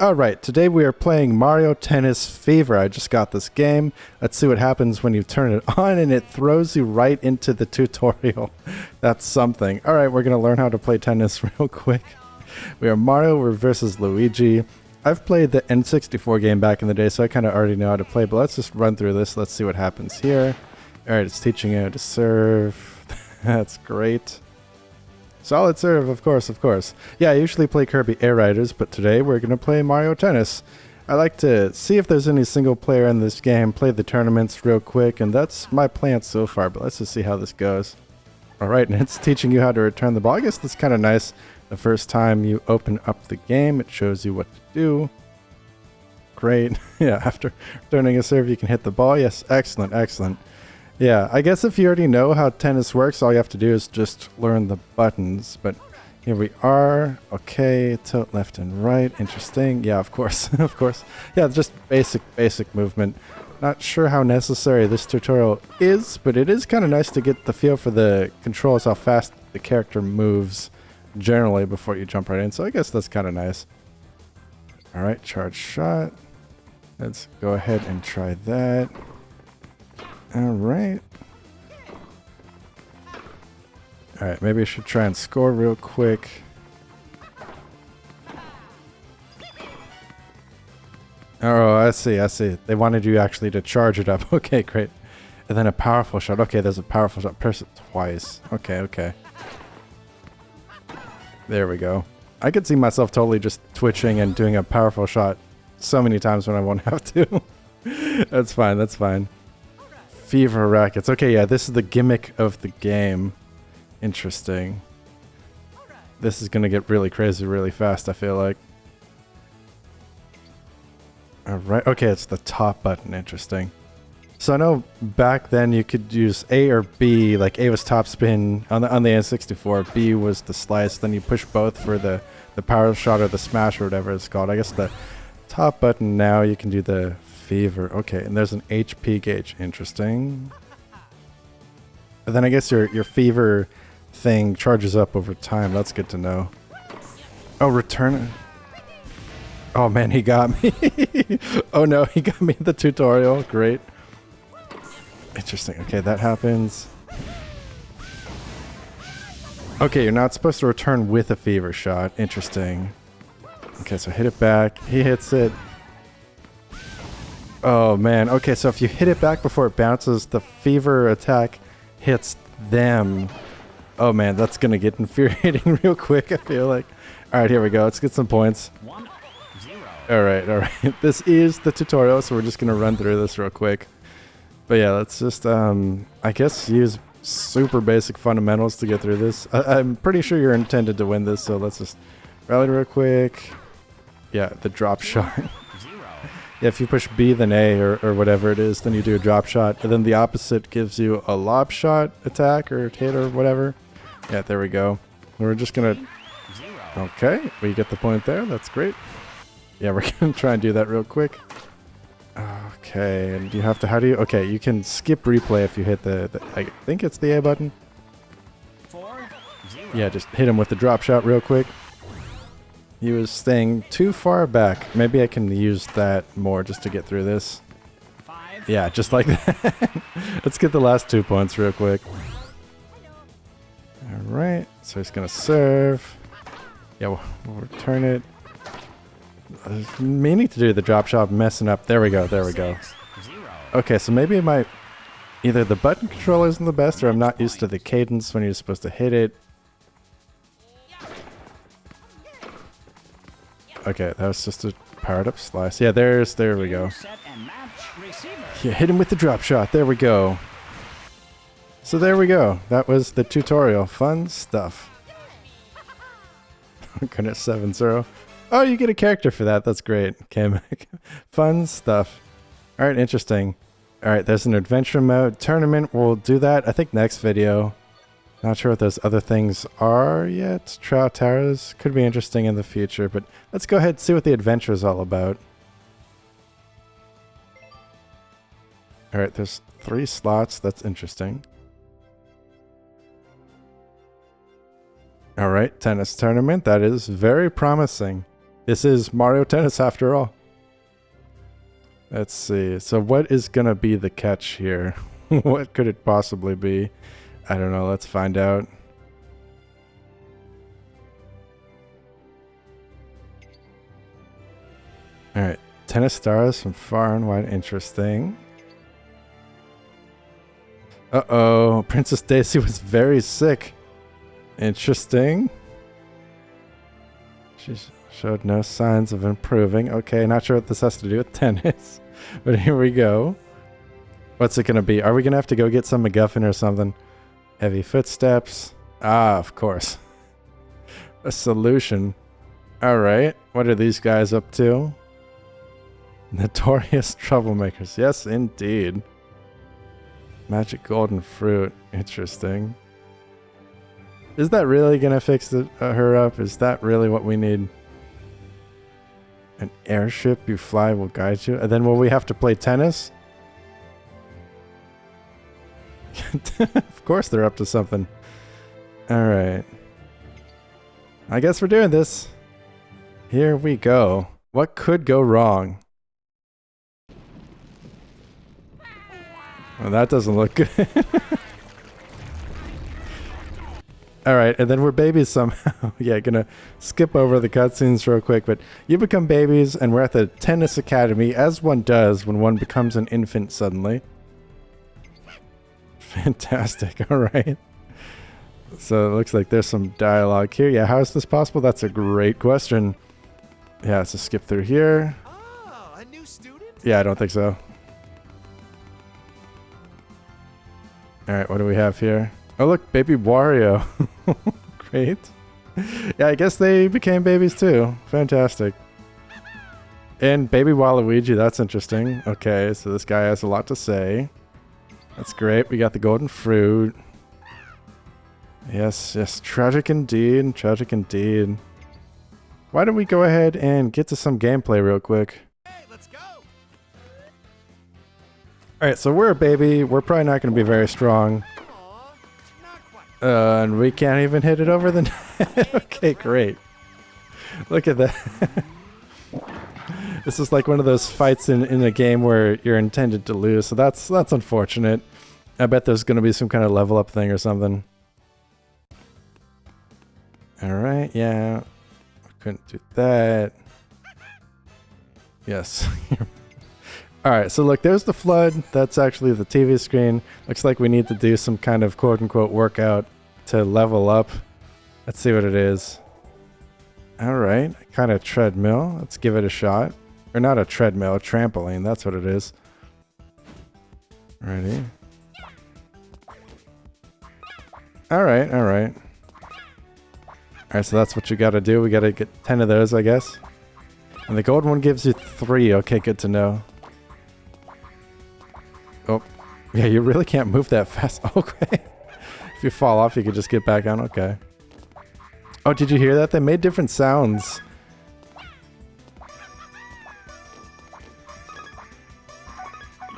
Alright, today we are playing Mario Tennis Fever. I just got this game. Let's see what happens when you turn it on and it throws you right into the tutorial. That's something. Alright, we're going to learn how to play tennis real quick. We are Mario versus Luigi. I've played the N64 game back in the day, so I kind of already know how to play, but let's just run through this. Let's see what happens here. Alright, it's teaching you how to serve. That's great. Solid serve, of course, of course. Yeah, I usually play Kirby Air Riders, but today we're going to play Mario Tennis. I like to see if there's any single player in this game, play the tournaments real quick, and that's my plan so far, but let's just see how this goes. Alright, and it's teaching you how to return the ball. I guess that's kind of nice. The first time you open up the game, it shows you what to do. Great. Yeah, after returning a serve, you can hit the ball. Yes, excellent, excellent. Yeah, I guess if you already know how tennis works, all you have to do is just learn the buttons. But here we are. Okay, tilt left and right. Interesting. Yeah, of course, of course. Yeah, just basic movement. Not sure how necessary this tutorial is, but it is kind of nice to get the feel for the controls, how fast the character moves generally before you jump right in. So I guess that's kind of nice. All right, charge shot. Let's go ahead and try that. Alright. Alright, maybe I should try and score real quick. Oh, I see. They wanted you actually to charge it up. Okay, great. And then a powerful shot. Okay, there's a powerful shot. Press it twice. Okay. There we go. I could see myself totally just twitching and doing a powerful shot so many times when I won't have to. That's fine. Fever rackets. Okay, yeah, this is the gimmick of the game. Interesting. This is gonna get really crazy really fast, I feel like. Alright, okay, it's the top button. Interesting. So I know back then you could use A or B, like A was top spin on the N64, B was the slice, then you push both for the power shot or the smash or whatever it's called. I guess the top button now you can do the fever. Okay, and there's an HP gauge. Interesting. And then I guess your fever thing charges up over time. That's good to know. Oh, return. Oh man, he got me. Oh no, he got me in the tutorial. Great. Interesting. Okay, that happens. Okay, you're not supposed to return with a fever shot. Interesting. Okay, so hit it back. He hits it. Oh man, okay, so if you hit it back before it bounces, the fever attack hits them. Oh man, that's gonna get infuriating real quick, I feel like. Alright, here we go, let's get some points. 1-0. Alright. This is the tutorial, so we're just gonna run through this real quick. But yeah, let's just, I guess use super basic fundamentals to get through this. I'm pretty sure you're intended to win this, so let's just rally real quick. Yeah, the drop shot. Yeah, if you push B then A or whatever it is, then you do a drop shot. And then the opposite gives you a lob shot attack or hit or whatever. Yeah, there we go. And we're just going to... Okay, we get the point there. That's great. Yeah, we're going to try and do that real quick. Okay, and you have to... How do you... Okay, you can skip replay if you hit the I think it's the A button. 4-0. Yeah, just hit him with the drop shot real quick. He was staying too far back. Maybe I can use that more just to get through this. 5. Yeah, just like that. Let's get the last 2 points real quick. Alright, so he's going to serve. Yeah, we'll return it. I was meaning to do the drop shot, messing up. There we go. 6-0. Okay, so maybe it might... Either the button control isn't the best, or I'm not used to the cadence when you're supposed to hit it. Okay, that was just a powered up slice. Yeah, there we go. Yeah, hit him with the drop shot. There we go. So there we go. That was the tutorial. Fun stuff. Goodness, 7-0. Oh, you get a character for that. That's great. Okay, fun stuff. All right, interesting. All right, there's an adventure mode tournament. We'll do that, I think, next video. Not sure what those other things are yet. Trout Towers could be interesting in the future, but let's go ahead and see what the adventure is all about. Alright, there's 3 slots. That's interesting. Alright, tennis tournament. That is very promising. This is Mario Tennis after all. Let's see. So what is going to be the catch here? What could it possibly be? I don't know. Let's find out. Alright. Tennis stars from far and wide. Interesting. Uh-oh. Princess Daisy was very sick. Interesting. She showed no signs of improving. Okay, not sure what this has to do with tennis. But here we go. What's it going to be? Are we going to have to go get some MacGuffin or something? Heavy footsteps. Ah, of course. A solution. Alright. What are these guys up to? Notorious troublemakers. Yes, indeed. Magic golden fruit. Interesting. Is that really going to fix her up? Is that really what we need? An airship you fly will guide you. And then will we have to play tennis? Of course they're up to something. Alright. I guess we're doing this. Here we go. What could go wrong? Well, that doesn't look good. Alright, and then we're babies somehow. Yeah, gonna skip over the cutscenes real quick, but you become babies, and we're at the tennis academy, as one does when one becomes an infant suddenly. Fantastic, alright. So it looks like there's some dialogue here. Yeah, how is this possible? That's a great question. Yeah, so skip through here. Oh, a new student? Yeah, I don't think so. Alright, what do we have here? Oh look, baby Wario. Great. Yeah, I guess they became babies too. Fantastic. And baby Waluigi, that's interesting. Okay, so this guy has a lot to say. That's great. We got the golden fruit. Yes, yes, tragic indeed. Tragic indeed. Why don't we go ahead and get to some gameplay real quick? Hey, let's go! Alright, so we're a baby. We're probably not going to be very strong. Aw, not quite. And we can't even hit it over the net. Okay, great. Look at that. This is like one of those fights in a game where you're intended to lose, so that's unfortunate. I bet there's going to be some kind of level up thing or something. Alright, yeah. Couldn't do that. Yes. Alright, so look, there's the flood. That's actually the TV screen. Looks like we need to do some kind of quote-unquote workout to level up. Let's see what it is. Alright, kind of treadmill. Let's give it a shot. Or not a treadmill, a trampoline. That's what it is. Ready? Alright, alright. Alright, so that's what you gotta do. We gotta get 10 of those, I guess. And the gold one gives you 3. Okay, good to know. Oh, yeah, you really can't move that fast. Okay. If you fall off, you could just get back on. Okay. Oh, did you hear that? They made different sounds.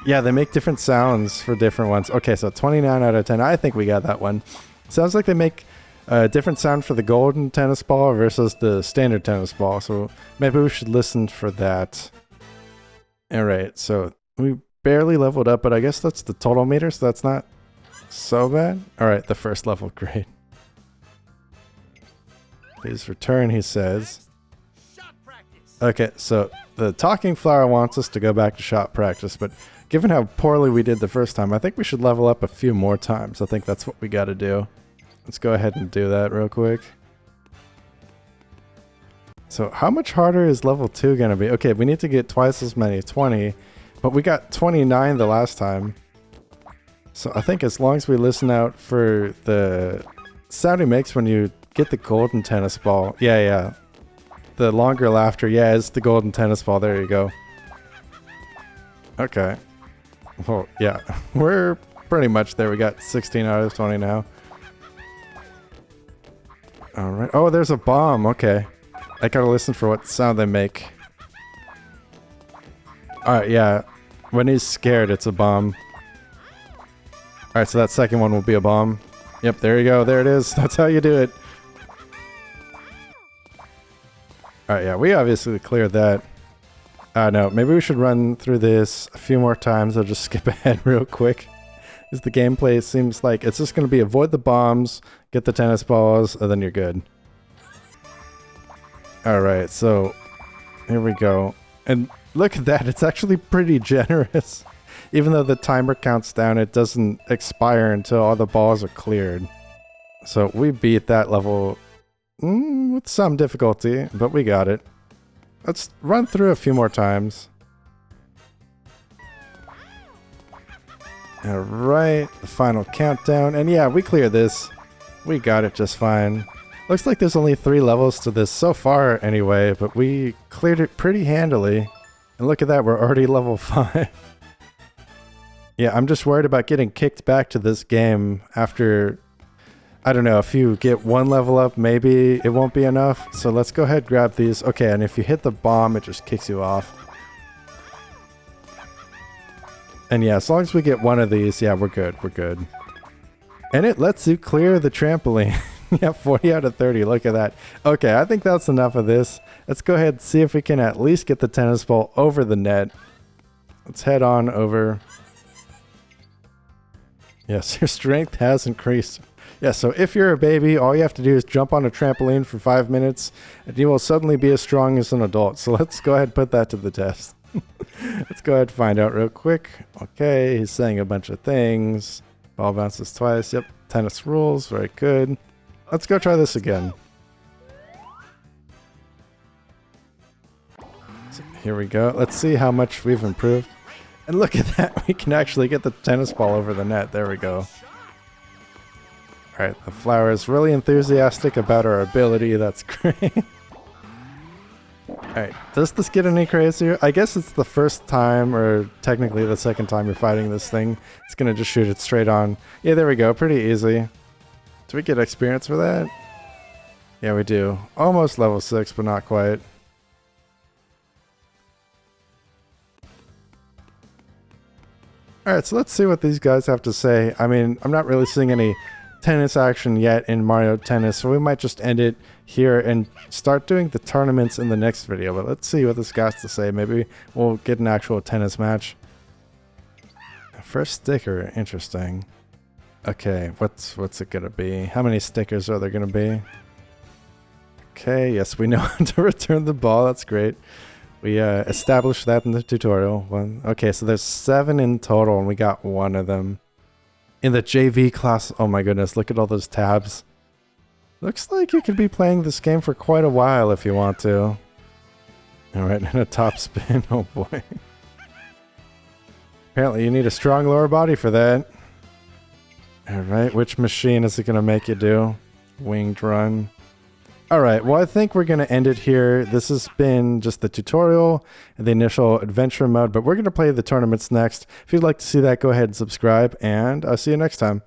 Yeah, they make different sounds for different ones. Okay, so 29 out of 10. I think we got that one. Sounds like they make a different sound for the golden tennis ball versus the standard tennis ball. So maybe we should listen for that. Alright, so we barely leveled up, but I guess that's the total meter, so that's not so bad. Alright, the first level, great. Please return, he says. Shot practice. Okay, so the talking flower wants us to go back to shot practice, but given how poorly we did the first time, I think we should level up a few more times. I think that's what we gotta do. Let's go ahead and do that real quick. So how much harder is level 2 gonna be? Okay, we need to get twice as many, 20, but we got 29 the last time. So I think as long as we listen out for the sound he makes when you get the golden tennis ball. Yeah, yeah. The longer laughter, yeah, is the golden tennis ball. There you go. Okay. Well, yeah. We're pretty much there. We got 16 out of 20 now. Alright. Oh, there's a bomb. Okay. I gotta listen for what sound they make. Alright, yeah. When he's scared, it's a bomb. Alright, so that second one will be a bomb. Yep, there you go. There it is. That's how you do it. All right, yeah, we obviously cleared that. No, maybe we should run through this a few more times. I'll just skip ahead real quick. Because the gameplay seems like it's just going to be avoid the bombs, get the tennis balls, and then you're good. All right, so here we go. And look at that, it's actually pretty generous. Even though the timer counts down, it doesn't expire until all the balls are cleared. So we beat that level with some difficulty, but we got it. Let's run through a few more times. All right, the final countdown. And yeah, we cleared this. We got it just fine. Looks like there's only 3 levels to this so far anyway, but we cleared it pretty handily. And look at that, we're already level 5. Yeah, I'm just worried about getting kicked back to this game after, I don't know, if you get 1 level up, maybe it won't be enough. So let's go ahead and grab these. Okay, and if you hit the bomb, it just kicks you off. And yeah, as long as we get 1 of these, yeah, we're good, we're good. And it lets you clear the trampoline. Yeah, 40 out of 30, look at that. Okay, I think that's enough of this. Let's go ahead and see if we can at least get the tennis ball over the net. Let's head on over. Yes, your strength has increased. Yeah, so if you're a baby, all you have to do is jump on a trampoline for 5 minutes, and you will suddenly be as strong as an adult. So let's go ahead and put that to the test. Let's go ahead and find out real quick. Okay, he's saying a bunch of things. Ball bounces twice. Yep, tennis rules. Very good. Let's go try this again. So here we go. Let's see how much we've improved. And look at that. We can actually get the tennis ball over the net. There we go. Alright, the flower is really enthusiastic about our ability. That's great. Alright, does this get any crazier? I guess it's the first time, or technically the second time you're fighting this thing. It's gonna just shoot it straight on. Yeah, there we go. Pretty easy. Do we get experience for that? Yeah, we do. Almost level 6, but not quite. Alright, so let's see what these guys have to say. I mean, I'm not really seeing any tennis action yet in Mario Tennis, so we might just end it here and start doing the tournaments in the next video. But let's see what this guy has to say. Maybe we'll get an actual tennis match. First sticker, interesting. Okay, what's it gonna be? How many stickers are there gonna be? Okay, yes, we know how to return the ball. That's great. We established that in the tutorial. Okay, so there's 7 in total, and we got 1 of them. In the JV class, oh my goodness, look at all those tabs. Looks like you could be playing this game for quite a while if you want to. Alright, and a top spin, oh boy. Apparently you need a strong lower body for that. Alright, which machine is it going to make you do? Winged run. Alright, well I think we're going to end it here. This has been just the tutorial and the initial adventure mode, but we're going to play the tournaments next. If you'd like to see that, go ahead and subscribe, and I'll see you next time.